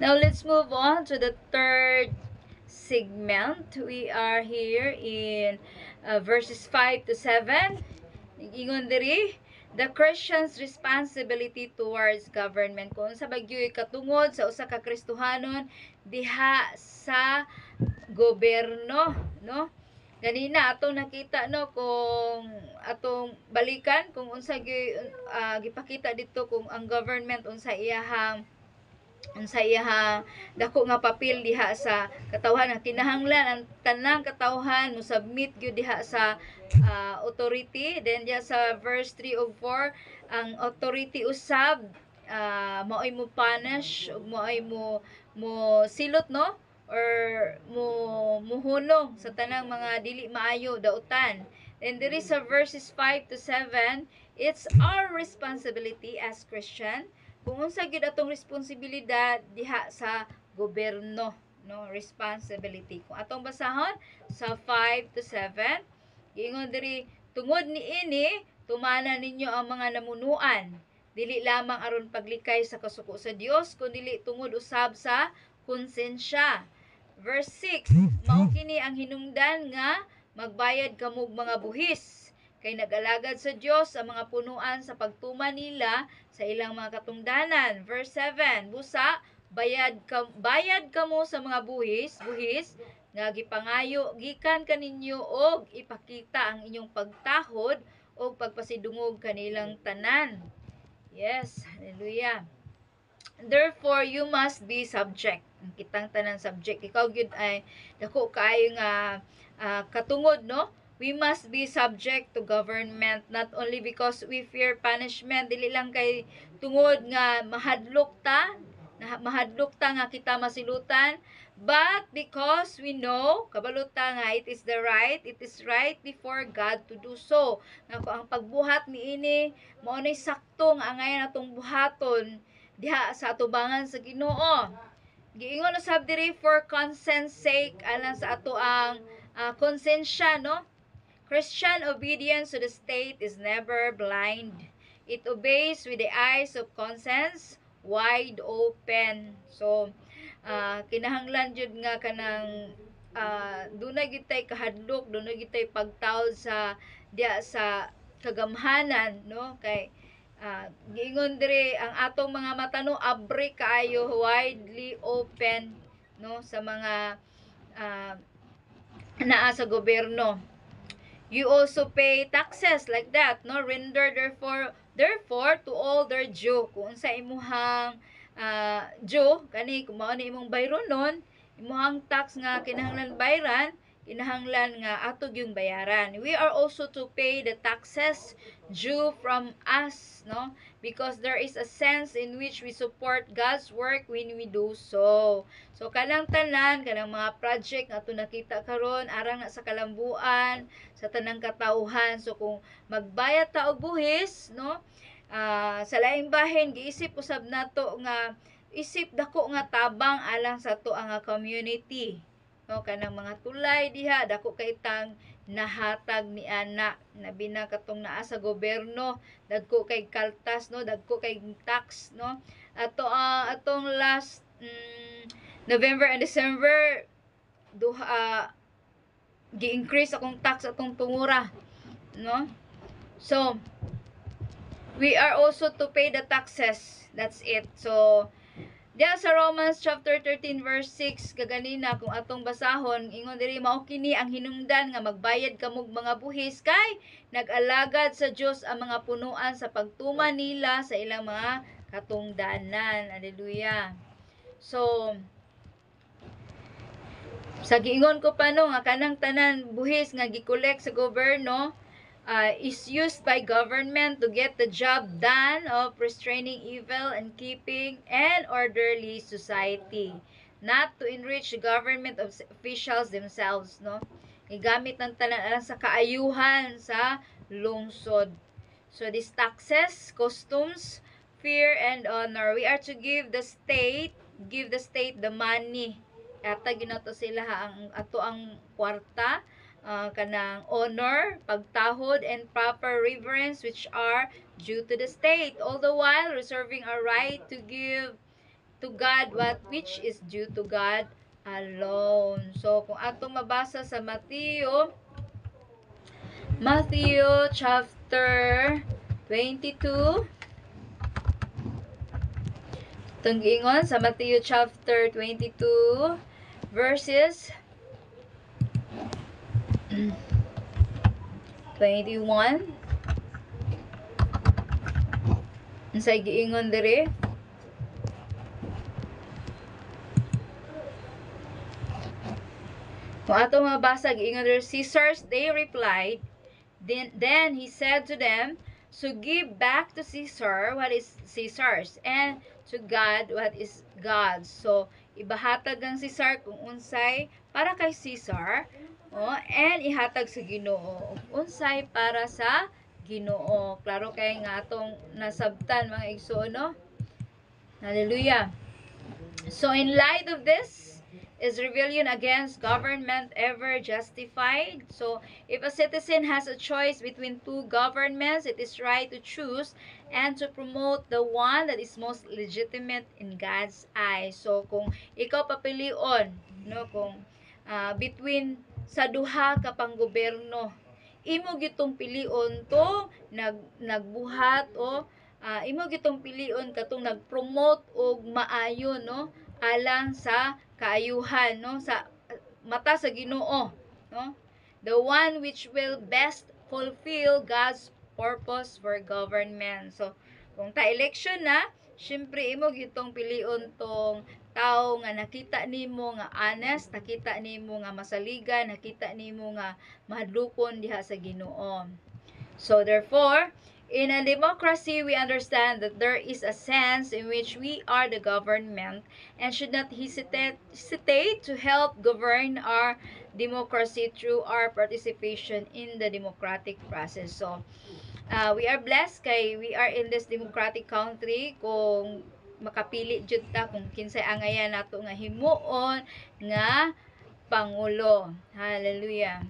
Now let's move on to the third segment. We are here in verses 5 to 7. Ingon diri, the Christian's responsibility towards government. Kung sa bagyo'y katungod sa usa ka Kristohanon diha sa gobyerno, no? Ganina atong nakita no kung atong balikan kung unsa gipakita dito kung ang government unsa iyahang dako nga papel diha sa katawhan nga kinahanglan ang tanang katawhan mo submit gyud diha sa authority. Then diha sa verse 3 ug 4 ang authority usab maoy mo punish ug maoy mo silot no or muhunong sa tanang mga dili maayo dautan. And there is a verses 5 to 7, it's our responsibility as Christian kung unsa gyud atong responsibilidad diha sa gobyerno, no, responsibility. Kung atong basahon sa 5 to 7, giingon diri tungod niini tumana ninyo ang mga namunuan dili lamang aron paglikay sa kasuko sa Dios kundi tungod usab sa konsensya. Verse 6, mao kini ang hinungdan nga magbayad kamo og mga buhis kay nag-alagad sa Dios ang mga punuan sa pagtuman nila sa ilang mga katungdanan. Verse 7, busa bayad kamo sa mga buhis nga gipangayo gikan kaninyo og ipakita ang inyong pagtahod o pagpasidungog kanilang tanan. Yes, hallelujah. Therefore, you must be subject. Kitang tanan subject. Ikaw gyud ay dako kaayo nga katungod, no? We must be subject to government not only because we fear punishment, dili lang kay tungod nga mahadlok ta nga kita masilutan, but because we know kabaluta nga it is right before God to do so. Nga ang pagbuhat niini mao nay sakto nga angayan atong buhaton diha sa atubangan sa Ginoo. Giingon usab diri for conscience sake alang sa ato ang konsensya, no? Christian obedience to the state is never blind. It obeys with the eyes of conscience wide open. So, kinahanglan jud nga kanang dunay gyud tay kahadlok, dunay gyud tay pagtaod sa diya sa kagamhanan, no? Kay giingon diri ang atong mga mata no abri kaayo widely open, no, sa mga naa sa gobyerno. You also pay taxes like that, no? Render therefore to all their due. Kung sa imuhang due kani kung mao ni imong bayronon, imuhang tax nga kinahanglan bayran, kinahanglan nga ato yung bayaran. We are also to pay the taxes due from us, no? Because there is a sense in which we support God's work when we do so. So kanang tanan, kanang mga project nga ato nakita karon arang na sa kalambuan, sa tanang katauhan. So kung magbayad ta og buhis, no? Sa laing bahin giisip usab nato nga isip dako nga tabang alang sa to ang community. No, kanang mga tulay diha dako kay tang nahatag ni ana nabina katong naa sa gobyerno, dagko kay kaltas, no, dagko kay tax, no. Atong last November and December duha gi-increase akong tax atong tungura, no. So we are also to pay the taxes. That's it. So diya sa Romans chapter 13 verse 6 kaganina kung atong basahon ingon diri mao kini ang hinungdan nga magbayad kamog mga buhis kay nag-alagad sa Dios ang mga punuan sa pagtuman nila sa ilang mga katungdanan. Hallelujah. So sa giingon ko pa no nga kanang tanan buhis nga gikolek sa gobyerno is used by government to get the job done of restraining evil and keeping an orderly society, not to enrich the government officials themselves, no? Igamit ng tanan sa kaayuhan sa lungsod. So these taxes, customs, fear and honor, we are to give the state the money. Ata ginato sila ang ato ang kwarta, kanang honor, pagtahod, and proper reverence which are due to the state, all the while reserving our right to give to God what which is due to God alone. So kung atong mabasa sa Matthew chapter 22, itong giingon sa Matthew chapter 22 verses 21. Unsay giingon diri? Kung atong mabasa giingon diri, Caesar's, they replied. Then he said to them, so give back to Caesar what is Caesar's, and to God what is God's. So, ibahatag ang Caesar kung unsay para kay Caesar, and ihatag sa Ginoo unsay para sa Ginoo. Klaro kay nga atong nasabtan mga igsoon, no? Hallelujah. So, in light of this, is rebellion against government ever justified? So, if a citizen has a choice between two governments, it is right to choose and to promote the one that is most legitimate in God's eyes. So, kung ikaw papilion, no, kung between sa duha ka pang gobyerno, imo gitong pilion to nagbuhat o imo gitong pilion katong nagpromote og maayo, no, alang sa kaayuhan, no, sa mata sa Ginoo, no, the one which will best fulfill God's purpose for government. So kung ta election na, syempre imo gitong pilion tong tao nga nakita nimo nga honest, nakita nimo nga masaligan, nakita nimo nga mahadlokon diha sa Ginoo. So therefore, in a democracy, we understand that there is a sense in which we are the government and should not hesitate to help govern our democracy through our participation in the democratic process. So, we are blessed kay we are in this democratic country kung makapili jud ta kung kinsay angayan nato nga himuon nga pangulo. Hallelujah.